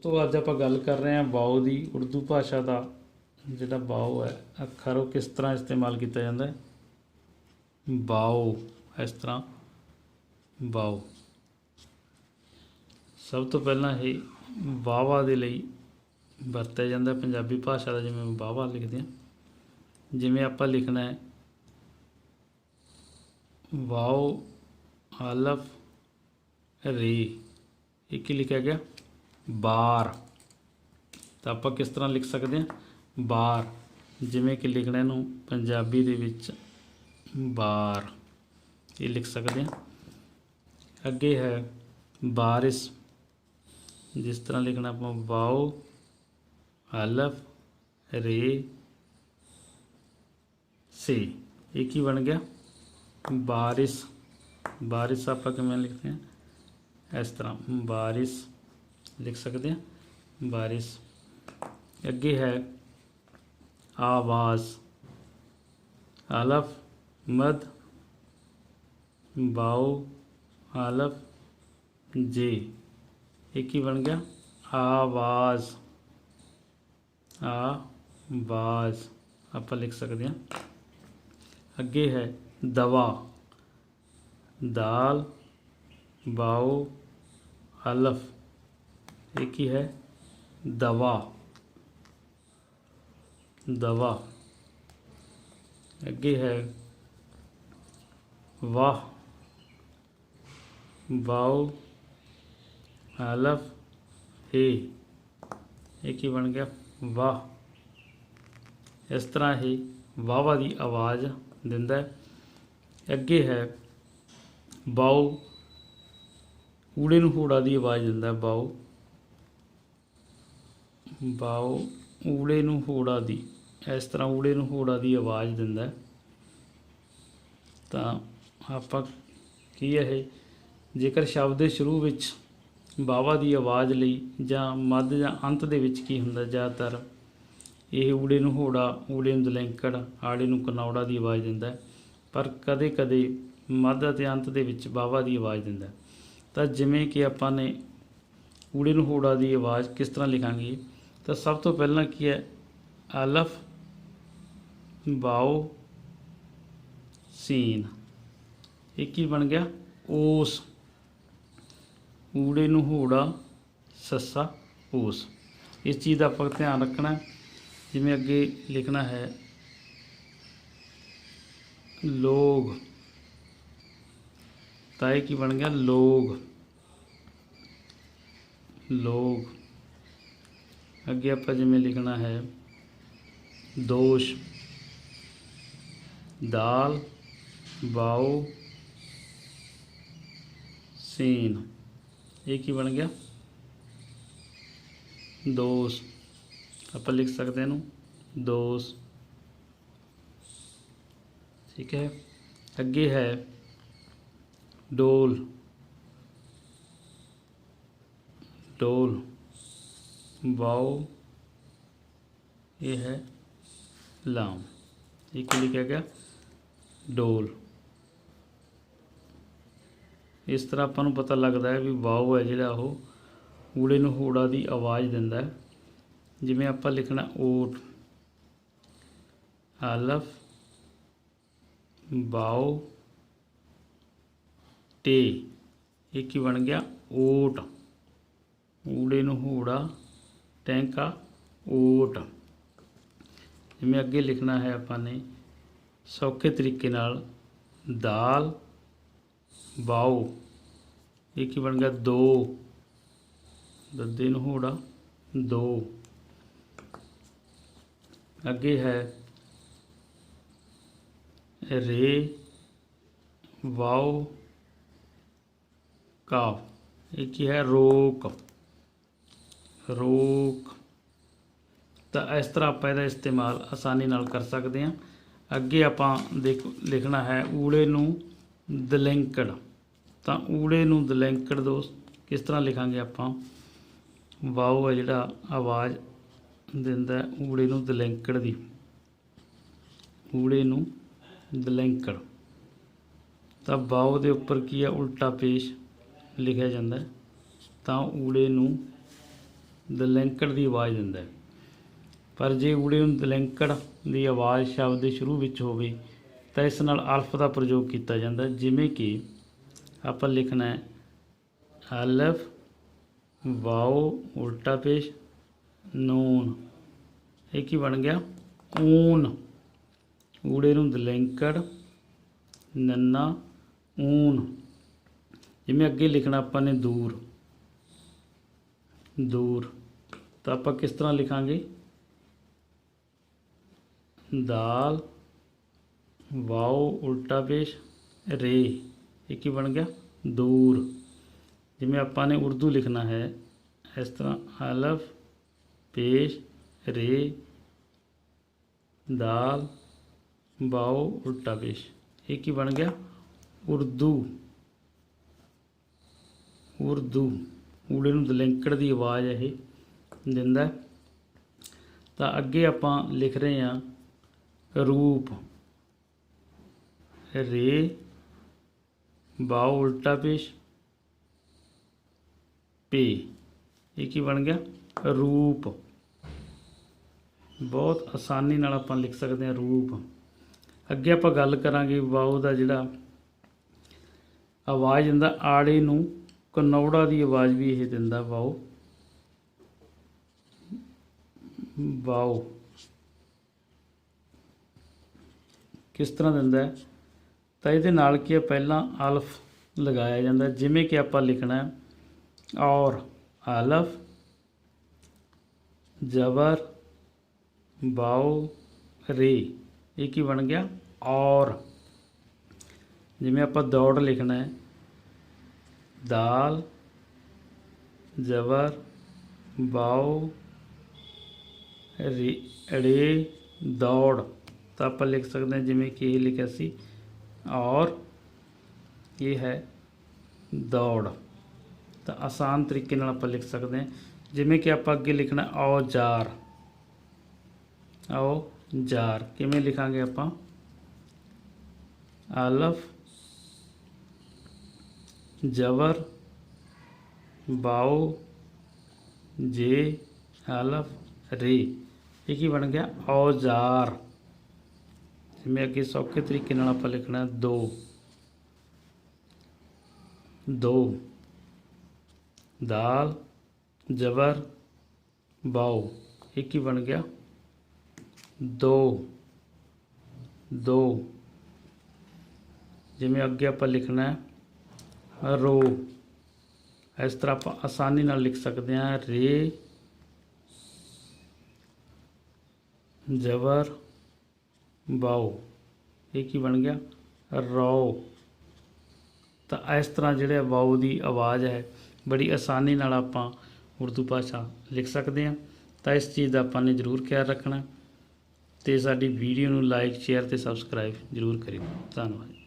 ਦੋਸਤੋ ਅੱਜ ਆਪਾਂ ਗੱਲ ਕਰ ਰਹੇ ਹਾਂ ਵਾਓ ਦੀ। ਉਰਦੂ ਭਾਸ਼ਾ ਦਾ ਜਿਹੜਾ ਵਾਓ ਹੈ ਅੱਖਰ ਉਹ ਕਿਸ ਤਰ੍ਹਾਂ ਇਸਤੇਮਾਲ ਕੀਤਾ ਜਾਂਦਾ ਹੈ। ਵਾਓ ਇਸ ਤਰ੍ਹਾਂ ਵਾਓ। ਸਭ ਤੋਂ ਪਹਿਲਾਂ ਇਹ ਵਾਵਾ ਦੇ ਲਈ ਵਰਤਿਆ ਜਾਂਦਾ ਪੰਜਾਬੀ ਭਾਸ਼ਾ ਦਾ। ਜਿਵੇਂ ਵਾਵਾ ਲਿਖਦੇ ਹਾਂ, ਜਿਵੇਂ ਆਪਾਂ ਲਿਖਣਾ ਹੈ ਵਾਓ ਅਲਫ ਰੇ, ਇਹ ਕੀ ਲਿਖਿਆ ਗਿਆ ਬਾਰ। ਤਾਂ ਆਪਾਂ ਕਿਸ ਤਰ੍ਹਾਂ ਲਿਖ ਸਕਦੇ ਹਾਂ ਬਾਰ, ਜਿਵੇਂ ਕਿ ਲਿਖਣਾ ਇਹਨੂੰ ਪੰਜਾਬੀ ਦੇ ਵਿੱਚ ਬਾਰ, ਇਹ ਲਿਖ ਸਕਦੇ ਹਾਂ। ਅੱਗੇ ਹੈ ਬਾਰਿਸ਼, ਜਿਸ ਤਰ੍ਹਾਂ ਲਿਖਣਾ ਆਪਾਂ ਵਾਓ ਅਲਫ ਰੇ ਸੇ, ਇਹ ਕੀ ਬਣ ਗਿਆ ਬਾਰਿਸ਼। ਬਾਰਿਸ਼ ਆਪਾਂ ਕਿਵੇਂ ਲਿਖਦੇ ਹਾਂ ਇਸ ਤਰ੍ਹਾਂ ਬਾਰਿਸ਼ ਲਿਖ ਸਕਦੇ ਹਾਂ ਬਾਰਿਸ਼। ਅੱਗੇ ਹੈ ਆਵਾਜ਼ ਅਲਫ ਮਦ ਵਾਓ ਅਲਫ ਜੇ, ਇਹ ਕੀ ਬਣ ਗਿਆ ਆਵਾਜ਼। ਆਵਾਜ਼ ਆਪਾਂ ਲਿਖ ਸਕਦੇ ਹਾਂ। ਅੱਗੇ ਹੈ ਦਵਾ ਦਾਲ ਵਾਓ ਅਲਫ, ਇਹ ਕੀ ਹੈ ਦਵਾ ਦਵਾ। ਅੱਗੇ ਹੈ ਵਾਹ ਵਾਓ ਅਲਫ ਹੇ, ਇਹ ਕੀ ਬਣ ਗਿਆ ਵਾਹ। ਇਸ ਤਰ੍ਹਾਂ ਹੀ ਵਾਵਾ ਦੀ ਆਵਾਜ਼ ਦਿੰਦਾ ਹੈ। ਅੱਗੇ ਹੈ ਵਾਓ, ਊੜੇ ਨੂੰ ਹੂੜਾ ਦੀ ਆਵਾਜ਼ ਦਿੰਦਾ ਵਾਓ। ਵਾਓ ਊੜੇ ਨੂੰ ਹੂੜਾ ਦੀ, ਇਸ ਤਰ੍ਹਾਂ ਊੜੇ ਨੂੰ ਹੂੜਾ ਦੀ ਆਵਾਜ਼ ਦਿੰਦਾ। ਤਾਂ ਆਪਾਂ ਕੀ ਹੈ ਇਹ, ਜੇਕਰ ਸ਼ਬਦ ਦੇ ਸ਼ੁਰੂ ਵਿੱਚ ਵਾਵਾ ਦੀ ਆਵਾਜ਼ ਲਈ ਜਾਂ ਮੱਧ ਜਾਂ ਅੰਤ ਦੇ ਵਿੱਚ ਕੀ ਹੁੰਦਾ, ਜ਼ਿਆਦਾਤਰ ਇਹ ਊੜੇ ਨੂੰ ਹੂੜਾ, ਊੜੇ ਨੂੰ ਦਲੈਂਕੜ, ਆੜੇ ਨੂੰ ਕਨੌੜਾ ਦੀ ਆਵਾਜ਼ ਦਿੰਦਾ। ਪਰ ਕਦੇ ਕਦੇ ਮੱਧ ਅਤੇ ਅੰਤ ਦੇ ਵਿੱਚ ਵਾਵਾ ਦੀ ਆਵਾਜ਼ ਦਿੰਦਾ। ਤਾਂ ਜਿਵੇਂ ਕਿ ਆਪਾਂ ਨੇ ਊੜੇ ਨੂੰ ਹੂੜਾ ਦੀ ਆਵਾਜ਼ ਕਿਸ ਤਰ੍ਹਾਂ ਲਿਖਾਂਗੇ, ਤਾਂ ਸਭ ਤੋਂ ਪਹਿਲਾਂ ਕੀ ਹੈ ਅਲਫ ਵਾਓ ਸੀਨ, ਇਹ ਕੀ ਬਣ ਗਿਆ ਓਸ। ਊੜੇ ਨੂੰ ਹੂੜਾ ਸੱਸਾ ਓਸ, ਇਸ ਚੀਜ਼ ਦਾ ਆਪਾਂ ਧਿਆਨ ਰੱਖਣਾ। ਜਿਵੇਂ ਅੱਗੇ ਲਿਖਣਾ ਹੈ ਲੋਗ, ਤਾਂ ਇਹ ਕੀ ਬਣ ਗਿਆ ਲੋਗ ਲੋਗ। ਅੱਗੇ ਆਪਾਂ ਜਿਵੇਂ ਲਿਖਣਾ ਹੈ ਦੋਸ਼ ਦਾਲ ਵਾਓ ਸੀਨ, ਇਹ ਕੀ ਬਣ ਗਿਆ ਦੋਸ। ਆਪਾਂ ਲਿਖ ਸਕਦੇ ਇਹਨੂੰ ਦੋਸ, ਠੀਕ ਹੈ। ਅੱਗੇ ਹੈ ਡੋਲ ਡੋਲ ਵਾਓ, ਇਹ ਹੈ ਲਾਮ, ਇਹ ਕੀ ਲਿਖਿਆ ਗਿਆ ਡੋਲ। ਇਸ ਤਰ੍ਹਾਂ ਆਪਾਂ ਨੂੰ ਪਤਾ ਲੱਗਦਾ ਹੈ ਵੀ ਵਾਓ ਹੈ ਜਿਹੜਾ ਉਹ ਊੜੇ ਨੂੰ ਹੂੜਾ ਦੀ ਆਵਾਜ਼ ਦਿੰਦਾ ਹੈ। ਜਿਵੇਂ ਆਪਾਂ ਲਿਖਣਾ ਓਟ ਅਲਫ ਵਾਓ ਟੇ, ਇਹ ਕੀ ਬਣ ਗਿਆ ਓਟ। ਊੜੇ ਨੂੰ ਹੂੜਾ ਟੈਂਕਾ ਓਟ। ਜਿਵੇਂ ਅੱਗੇ ਲਿਖਣਾ ਹੈ ਆਪਾਂ ਨੇ ਸੌਖੇ ਤਰੀਕੇ ਨਾਲ ਦਾਲ ਵਾਓ, ਇਹ ਕੀ ਬਣ ਗਿਆ ਦੋ। ਦੱਦੇ ਨੂੰ ਹੂੜਾ ਦੋ। ਅੱਗੇ ਹੈ ਰੇ ਵਾਓ ਕਾਫ, ਇਹ ਕੀ ਹੈ ਰੋਕ ਰੋਕ। ਤਾਂ ਇਸ ਤਰ੍ਹਾਂ ਆਪਾਂ ਇਹਦਾ ਇਸਤੇਮਾਲ ਆਸਾਨੀ ਨਾਲ ਕਰ ਸਕਦੇ ਹਾਂ। ਅੱਗੇ ਆਪਾਂ ਲਿਖਣਾ ਹੈ ਊੜੇ ਨੂੰ ਦਲੈਂਕੜ। ਤਾਂ ਊੜੇ ਨੂੰ ਦਲੈਂਕੜ ਦੋਸਤ ਕਿਸ ਤਰ੍ਹਾਂ ਲਿਖਾਂਗੇ ਆਪਾਂ, ਵਾਓ ਹੈ ਜਿਹੜਾ ਆਵਾਜ਼ ਦਿੰਦਾ ਊੜੇ ਨੂੰ ਦਲੈਂਕੜ ਦੀ, ਊੜੇ ਨੂੰ ਦਲੈਂਕੜ। ਤਾਂ ਵਾਓ ਦੇ ਉੱਪਰ ਕੀ ਆ ਉਲਟਾ ਪੇਸ਼ ਲਿਖਿਆ ਜਾਂਦਾ, ਤਾਂ ਊੜੇ ਨੂੰ ਦਲੈਂਕੜ ਦੀ ਆਵਾਜ਼ ਦਿੰਦਾ ਹੈ। ਪਰ ਜੇ ਊੜੇ ਨੂੰ ਦਲੈਂਕੜ ਦੀ ਆਵਾਜ਼ ਸ਼ਬਦ ਦੇ ਸ਼ੁਰੂ ਵਿੱਚ ਹੋਵੇ ਤਾਂ ਇਸ ਨਾਲ ਅਲਫ ਦਾ ਪ੍ਰਯੋਗ ਕੀਤਾ ਜਾਂਦਾ। ਜਿਵੇਂ ਕਿ ਆਪਾਂ ਲਿਖਣਾ ਹੈ ਅਲਫ ਵਾਓ ਉਲਟਾ ਪੇਸ਼ ਨੂਨ, ਇਹ ਕੀ ਬਣ ਗਿਆ ਊਨ। ਊੜੇ ਨੂੰ ਦਲੈਂਕੜ ਨੰਨਾ ਊਨ। ਜਿਵੇਂ ਅੱਗੇ ਲਿਖਣਾ ਆਪਾਂ ਨੇ ਦੂਰ, ਦੂਰ, ਤਾਂ ਆਪਾਂ ਕਿਸ ਤਰ੍ਹਾਂ ਲਿਖਾਂਗੇ ਦਾਲ ਵਾਓ ਉਲਟਾ ਪੇਸ਼ ਰੇ, ਇਹ ਕੀ ਬਣ ਗਿਆ ਦੂਰ। ਜਿਵੇਂ ਆਪਾਂ ਨੇ ਉਰਦੂ ਲਿਖਣਾ ਹੈ ਇਸ ਤਰ੍ਹਾਂ ਅਲਫ ਪੇਸ਼ ਰੇ ਦਾਲ ਵਾਓ ਉਲਟਾ ਪੇਸ਼, ਇਹ ਕੀ ਬਣ ਗਿਆ ਉਰਦੂ। ਉਰਦੂ ਊੜੇ ਨੂੰ ਦਲੈਂਕੜ ਦੀ ਆਵਾਜ਼ ਇਹ ਦਿੰਦਾ। ਤਾਂ ਅੱਗੇ ਆਪਾਂ ਲਿਖ ਰਹੇ ਹਾਂ ਰੂਪ, ਰੇ ਵਾਓ ਉਲਟਾ ਪੇਸ਼ ਪੇ, ਇਹ ਕੀ ਬਣ ਗਿਆ ਰੂਪ। ਬਹੁਤ ਆਸਾਨੀ ਨਾਲ ਆਪਾਂ ਲਿਖ ਸਕਦੇ ਹਾਂ ਰੂਪ। ਅੱਗੇ ਆਪਾਂ ਗੱਲ ਕਰਾਂਗੇ ਵਾਓ ਦਾ ਜਿਹੜਾ ਆਵਾਜ਼ ਦਿੰਦਾ ਆੜੇ ਨੂੰ ਕਨੌੜਾ ਦੀ ਆਵਾਜ਼ ਵੀ ਇਹ ਦਿੰਦਾ ਵਾਓ। ਵਾਓ ਕਿਸ ਤਰ੍ਹਾਂ ਦਿੰਦਾ ਹੈ ਤਾਂ ਇਹਦੇ ਨਾਲ ਕੀ ਹੈ ਪਹਿਲਾਂ ਅਲਫ ਲਗਾਇਆ ਜਾਂਦਾ। ਜਿਵੇਂ ਕਿ ਆਪਾਂ ਲਿਖਣਾ ਹੈ ਔਰ, ਅਲਫ ਜ਼ਬਰ ਵਾਓ ਰੇ, ਇਹ ਕੀ ਬਣ ਗਿਆ ਔਰ। ਜਿਵੇਂ ਆਪਾਂ ਦੌੜ ਲਿਖਣਾ ਹੈ ਦਾਲ ਜ਼ਬਰ ਵਾਓ ਰੇ ਦੌੜ, ਤਾਂ ਆਪਾਂ ਲਿਖ ਸਕਦੇ ਹਾਂ ਜਿਵੇਂ ਕਿ ਇਹ ਲਿਖਿਆ ਸੀ ਔਰ, ਇਹ ਹੈ ਦੌੜ। ਤਾਂ ਆਸਾਨ ਤਰੀਕੇ ਨਾਲ ਆਪਾਂ ਲਿਖ ਸਕਦੇ ਹਾਂ। ਜਿਵੇਂ ਕਿ ਆਪਾਂ ਅੱਗੇ ਲਿਖਣਾ ਔਜ਼ਾਰ, ਔਜ਼ਾਰ ਕਿਵੇਂ ਲਿਖਾਂਗੇ ਆਪਾਂ ਅਲਫ ਜ਼ਬਰ ਵਾਓ ਜੇ ਅਲਫ ਰੇ, ਇਹ ਕੀ ਬਣ ਗਿਆ ਔਜ਼ਾਰ। ਜਿਵੇਂ ਅੱਗੇ ਸੌਖੇ ਤਰੀਕੇ ਨਾਲ ਆਪਾਂ ਲਿਖਣਾ ਦੋ, ਦੋ ਦਾਲ ਜ਼ਬਰ ਵਾਓ, ਇਹ ਕੀ ਬਣ ਗਿਆ ਦੋ, ਦੋ। ਜਿਵੇਂ ਅੱਗੇ ਆਪਾਂ ਲਿਖਣਾ ਹੈ ਰੋ, ਇਸ ਤਰ੍ਹਾਂ ਆਪਾਂ ਆਸਾਨੀ ਨਾਲ ਲਿਖ ਸਕਦੇ ਹਾਂ ਰੇ ਜ਼ਬਰ ਵਾਓ, ਇਹ ਕੀ ਬਣ ਗਿਆ ਰੋ। ਤਾਂ ਇਸ ਤਰ੍ਹਾਂ ਜਿਹੜੇ ਵਾਓ ਦੀ ਆਵਾਜ਼ ਹੈ ਬੜੀ ਆਸਾਨੀ ਨਾਲ ਆਪਾਂ ਉਰਦੂ ਭਾਸ਼ਾ ਲਿਖ ਸਕਦੇ ਹਾਂ। ਤਾਂ ਇਸ ਚੀਜ਼ ਦਾ ਆਪਾਂ ਨੇ ਜ਼ਰੂਰ ਖਿਆਲ ਰੱਖਣਾ ਅਤੇ ਸਾਡੀ ਵੀਡੀਓ ਨੂੰ ਲਾਈਕ ਸ਼ੇਅਰ ਅਤੇ ਸਬਸਕ੍ਰਾਈਬ ਜ਼ਰੂਰ ਕਰਿਓ। ਧੰਨਵਾਦ।